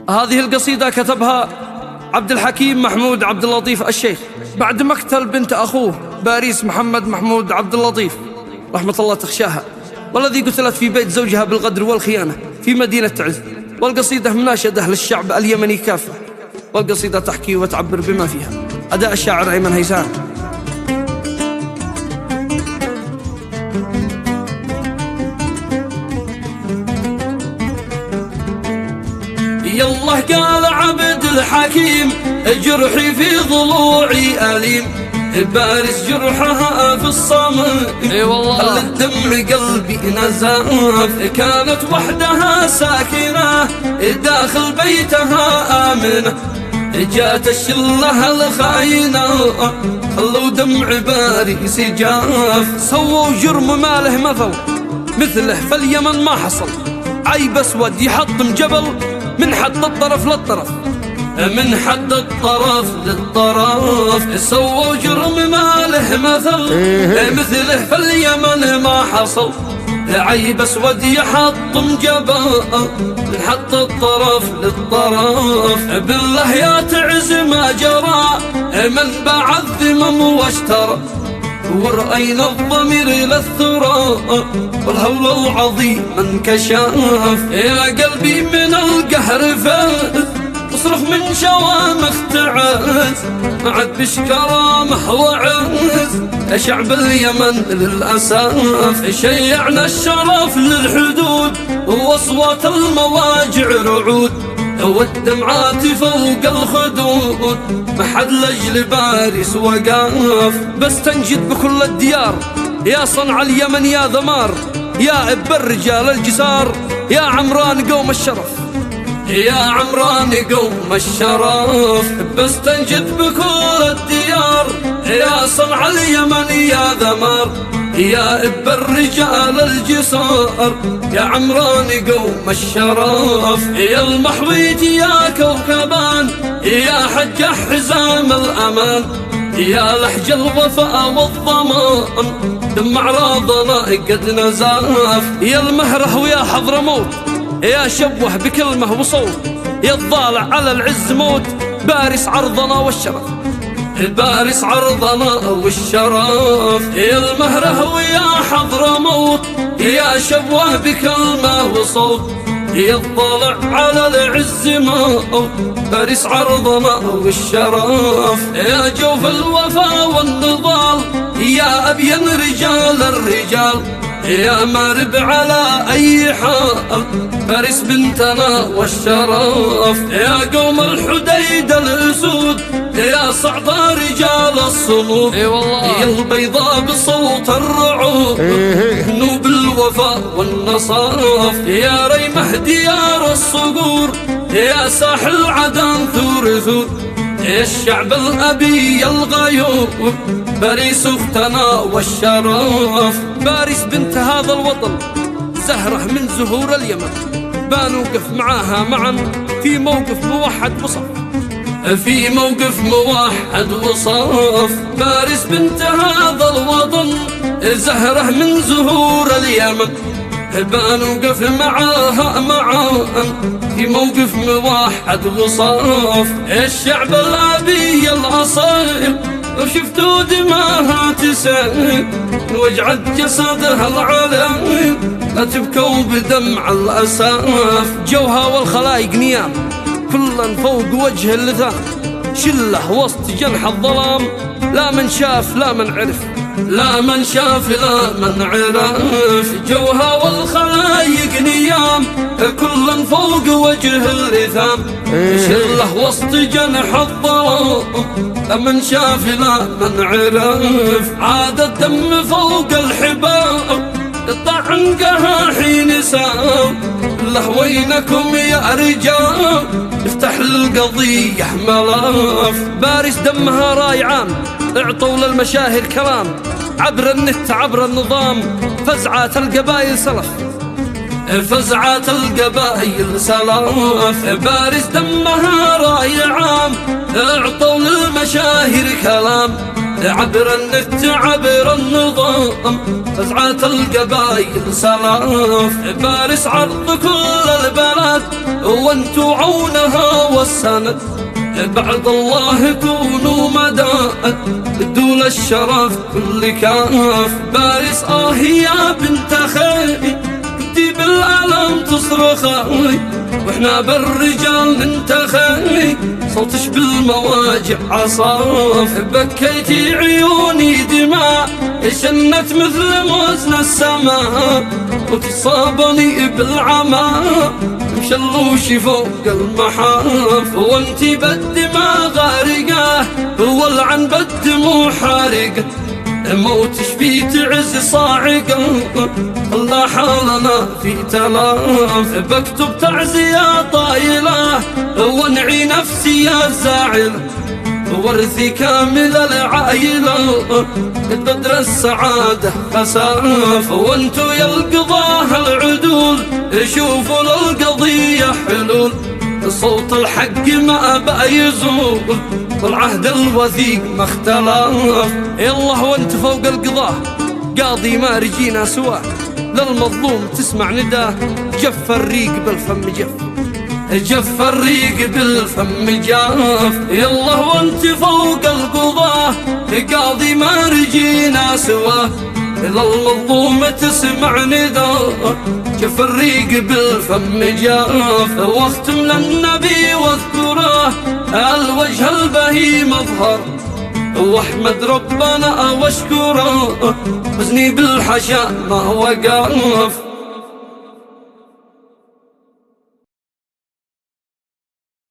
هذه القصيدة كتبها عبد الحكيم محمود عبد اللطيف الشيخ بعد مقتل بنت أخوه باريس محمد محمود عبد اللطيف رحمة الله تخشاها، والذي قتلت في بيت زوجها بالغدر والخيانة في مدينة تعز. والقصيدة مناشدة للشعب اليمني كافة، والقصيدة تحكي وتعبر بما فيها. أداء الشاعر أيمن هيثان. يالله قال عبد الحكيم جرحي في ضلوعي أليم، بارس جرحها في الصمت اي والله خلى الدمع قلبي نزف. كانت وحدها ساكنة داخل بيتها آمنة، جات الشلة الخاينة خلوا دمع بارس جاف. سووا جرم ما له مثله في اليمن ما حصل، عيب اسود يحطم جبل من حد الطرف للطرف، من حد الطرف للطرف. سووا جرم ما له مثله في اليمن ما حصل، عيب اسود يحطم جبل من حد الطرف للطرف. بالله يا تعز ما جرى من باع الذمم واشترى، ورأينا الضمير للثرى والهول العظيم انكشف. يا قلبي من القهر فاز اصرخ من شوامخ تعز، عد بشكرامه وعز شعب اليمن للأسف. شيعنا الشرف للحدود واصوات المواجع رعود، والدمعات فوق الخدود محد لجل بارس وقاف. بستنجد بكل الديار يا صنع اليمن يا ذمار، يا اب الرجال الجسار، يا عمران قوم الشرف، يا عمران قوم الشرف. بستنجد بكل الديار يا صنع اليمن يا ذمار، يا اب الرجال الجسار، يا عمران قوم الشرف. يا المحويج يا كوكبان، يا حج حزام الأمان، يا لحج الوفاء والضمان دمع راضنا قد نزاف. يا المهره ويا حضرموت، يا شبوه بكلمه وصوت، يا الضالع على العز موت، بارس عرضنا والشرف، بارس عرضنا والشرف. يا المهره ويا حضرموت، يا شبوه بكلمه وصوت، يا الضالع على العز موت، بارس عرضنا والشرف. يا جوف الوفا والنضال، يا أبين رجال الرجال، يا مارب على أي حال، بارس بنتنا والشرف. يا قوم الحديد الأسود، يا صعد رجال الصمود، اي والله يا البيضاء بصوت الرعود نوب الوفاء والنصاف. يا ريمه ديار الصقور، يا ساحل عدن ثور ثور، يا الشعب الأبي الغيور، باريس اختنا والشرف. بارس بنت هذا الوطن زهرة من زهور اليمن، بنوقف معاها معا في موقف موحد وصف، في موقف موحد وصف. بارس بنت هذا الوطن زهرة من زهور اليمن، بنوقف معاها معا في موقف موحد وصف. الشعب الأبي الأصيل وشفتوا دماها تسيل، وجعت جسدها العلم لا تبكوا بدمع الأساف. جوها والخلايق نيام كلا فوق وجه اللثام، شله وسط جنح الظلام، لا من شاف لا من عرف، لا من شاف لا من عرف. جوها والخلايق نيام كلا فوق وجه اللثام، شله وسط جنح الظلام، لا من شاف لا من عرف. عاد الدم فوق الحباب طعنقها حين سام، له وينكم يا رجال افتح القضية ملاف. بارس دمها رايعان اعطوا للمشاهير كلام، عبر النت عبر النظام فزعات القبائل سلف، فزعات القبائل سلف. بارس دمها رايعان اعطوا للمشاهير كلام، عبر النت عبر النظام فزعات القبائل سلف. بارس عرض كل البلد وانتو عونها والسند، بعد الله كونوا مداد، دول الشرف كل كاف. باريس يا بنت خي، انتي بالألم تصرخي، واحنا بالرجال ننتخي، صوتش بالمواجع عصاف. بكيتي عيوني دماء، شنت مثل موزن السماء، وتصابني بالعمى مشلوشي فوق المحاف. وانتي بالدماء غارقة، والعن بالدموع حارقة، موتش في تعز صاعقة، الله حالنا في تلاف. بكتب تعزية طايلة، وانعي نفسي يا زاعلة، ورثي كامل العائلة، بدر السعادة خساف. وانتو يا القضاه العدول، شوفوا للقضية حلول، صوت الحق ما بيزول، والعهد الوثيق ما اختلف. يالله وانت فوق القضاة قاضي ما رجينا سواه، للمظلوم تسمع نداه، جف الريق بالفم جف، جف الريق بالفم جاف. يالله وانت فوق القضاة قاضي ما رجينا سواه، للمظلوم تسمع نداه، جف الريق بالفم جاف. واختم للنبي واذكره، الوجه البهي مظهر، واحمد ربنا واشكره، حزني بالحشا ما وقف.